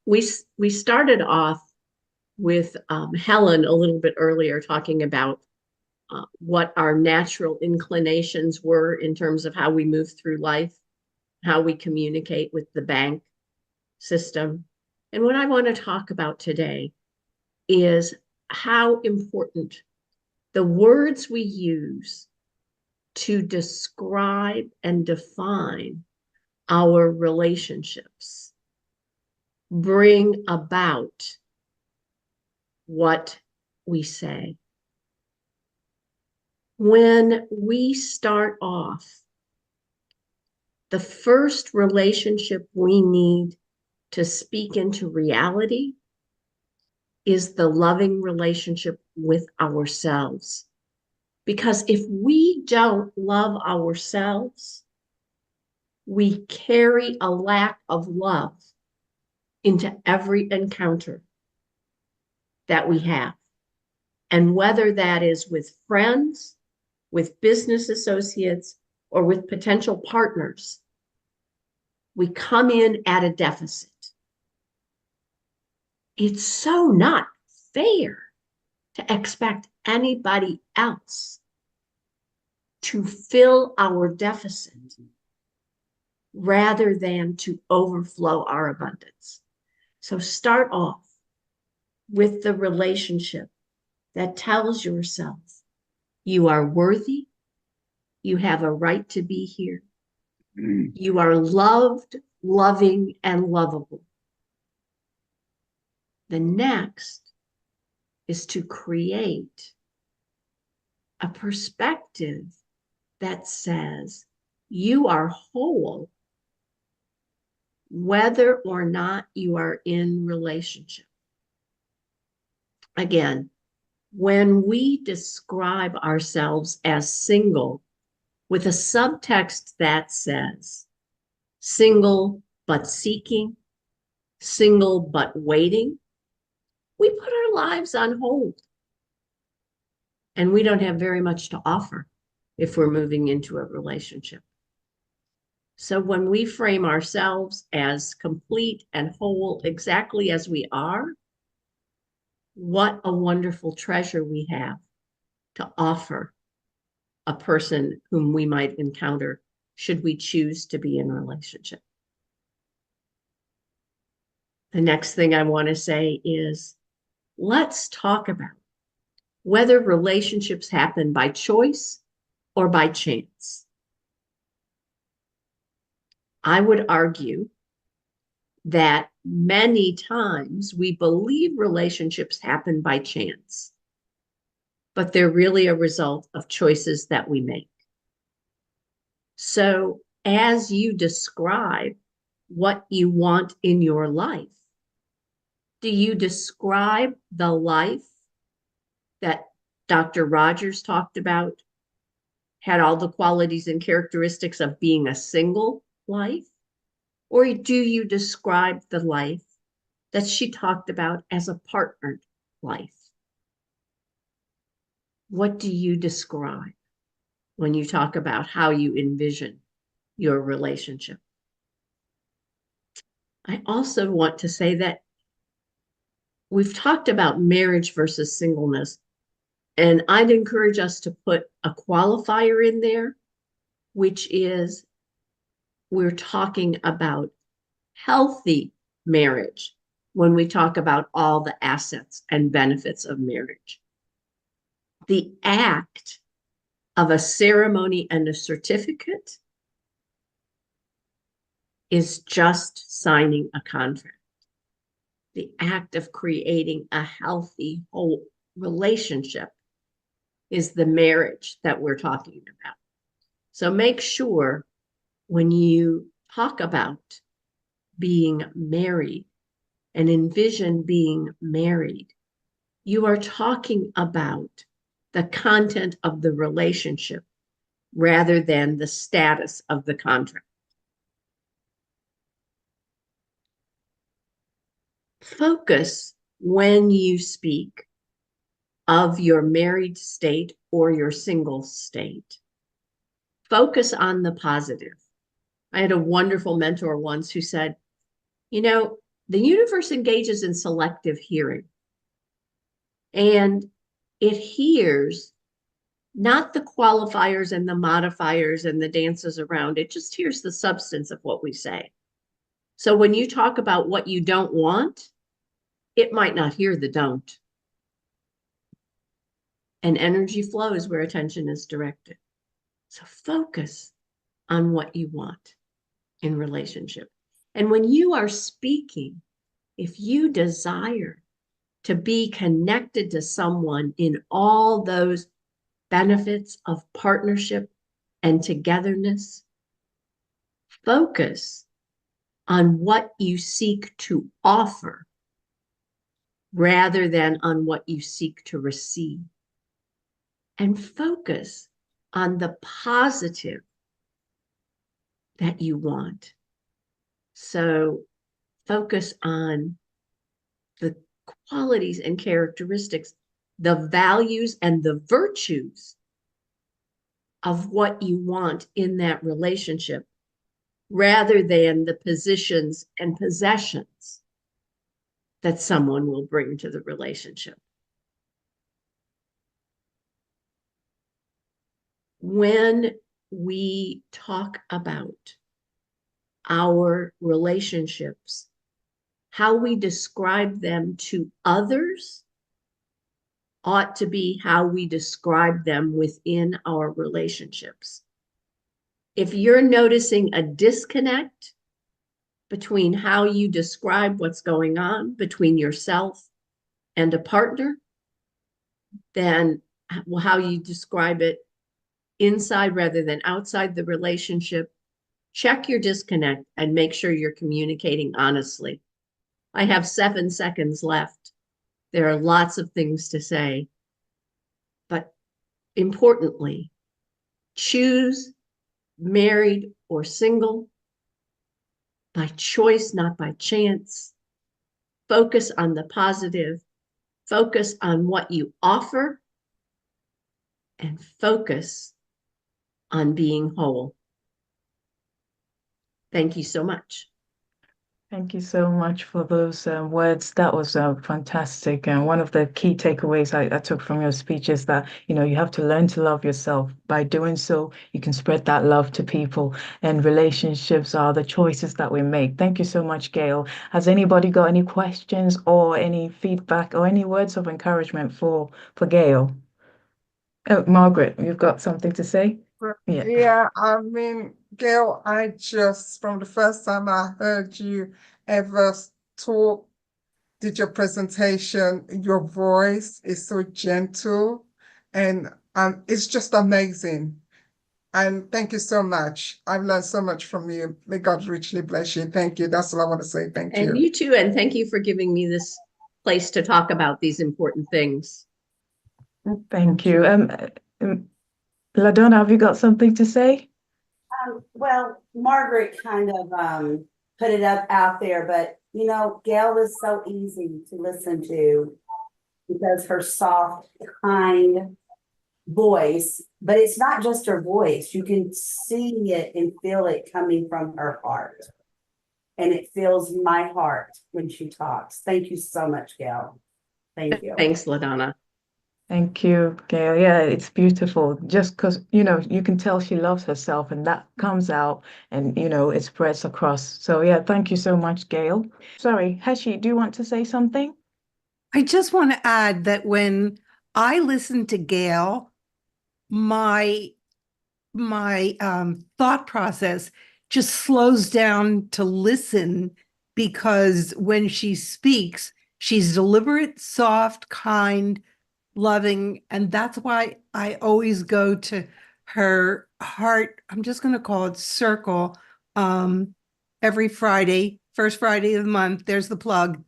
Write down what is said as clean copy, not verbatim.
We started off with Helen a little bit earlier talking about what our natural inclinations were in terms of how we move through life, how we communicate with the bank system. And what I want to talk about today is how important the words we use to describe and define our relationships bring about what we say. When we start off, the first relationship we need to speak into reality is the loving relationship with ourselves. Because if we don't love ourselves, we carry a lack of love into every encounter that we have. And whether that is with friends, with business associates, or with potential partners, we come in at a deficit. It's so not fair to expect anybody else to fill our deficit rather than to overflow our abundance. So start off with the relationship that tells yourself you are worthy, you have a right to be here, you are loved, loving, and lovable. The next is to create a perspective that says you are whole whether or not you are in relationship. Again, when we describe ourselves as single with a subtext that says single but seeking, single but waiting, we put our lives on hold. And we don't have very much to offer if we're moving into a relationship. So when we frame ourselves as complete and whole exactly as we are, what a wonderful treasure we have to offer a person whom we might encounter should we choose to be in a relationship. The next thing I want to say is, let's talk about whether relationships happen by choice or by chance. I would argue that many times we believe relationships happen by chance, but they're really a result of choices that we make. So as you describe what you want in your life, do you describe the life that Dr. Rogers talked about, had all the qualities and characteristics of being a single life? Or do you describe the life that she talked about as a partnered life? What do you describe when you talk about how you envision your relationship? I also want to say that we've talked about marriage versus singleness, and I'd encourage us to put a qualifier in there, which is we're talking about healthy marriage when we talk about all the assets and benefits of marriage. The act of a ceremony and a certificate is just signing a contract. The act of creating a healthy, whole relationship is the marriage that we're talking about. So make sure when you talk about being married and envision being married, you are talking about the content of the relationship rather than the status of the contract. Focus when you speak of your married state or your single state. Focus on the positive. I had a wonderful mentor once who said, You know, the universe engages in selective hearing, and it hears not the qualifiers and the modifiers and the dances around. It just hears the substance of what we say. So when you talk about what you don't want, it might not hear the don't. And energy flows where attention is directed. So focus on what you want in relationship. And when you are speaking, if you desire to be connected to someone in all those benefits of partnership and togetherness, focus on what you seek to offer rather than on what you seek to receive. And focus on the positive that you want. So focus on the qualities and characteristics, the values and the virtues of what you want in that relationship, rather than the positions and possessions that someone will bring to the relationship. When we talk about our relationships, how we describe them to others ought to be how we describe them within our relationships. If you're noticing a disconnect between how you describe what's going on between yourself and a partner, then how you describe it inside rather than outside the relationship, check your disconnect and make sure you're communicating honestly. I have 7 seconds left. There are lots of things to say, but importantly, choose married or single by choice, not by chance. Focus on the positive, focus on what you offer, and focus on being whole. Thank you so much. Thank you so much for those words. That was fantastic. And one of the key takeaways I took from your speech is that, you have to learn to love yourself. By doing so, you can spread that love to people. And relationships are the choices that we make. Thank you so much, Gail. Has anybody got any questions or any feedback or any words of encouragement for Gail? Oh, Margaret, you've got something to say? Yeah. Yeah, I mean, Gail, from the first time I heard you ever talk, did your presentation, your voice is so gentle and it's just amazing. And thank you so much. I've learned so much from you. May God richly bless you. Thank you. That's all I want to say. Thank you. And you too, and thank you for giving me this place to talk about these important things. Thank you. LaDonna, have you got something to say? Well, Margaret kind of put it up out there, but Gail is so easy to listen to because her soft, kind voice, but it's not just her voice. You can see it and feel it coming from her heart. And it fills my heart when she talks. Thank you so much, Gail. Thank you. Thanks, LaDonna. Thank you, Gail. Yeah, it's beautiful. Just because, you can tell she loves herself and that comes out and, it spreads across. So yeah, thank you so much, Gail. Sorry, Heshi, do you want to say something? I just want to add that when I listen to Gail, my thought process just slows down to listen because when she speaks, she's deliberate, soft, kind, loving, and that's why I always go to her heart. I'm just going to call it circle every Friday, first Friday of the month. There's the plug.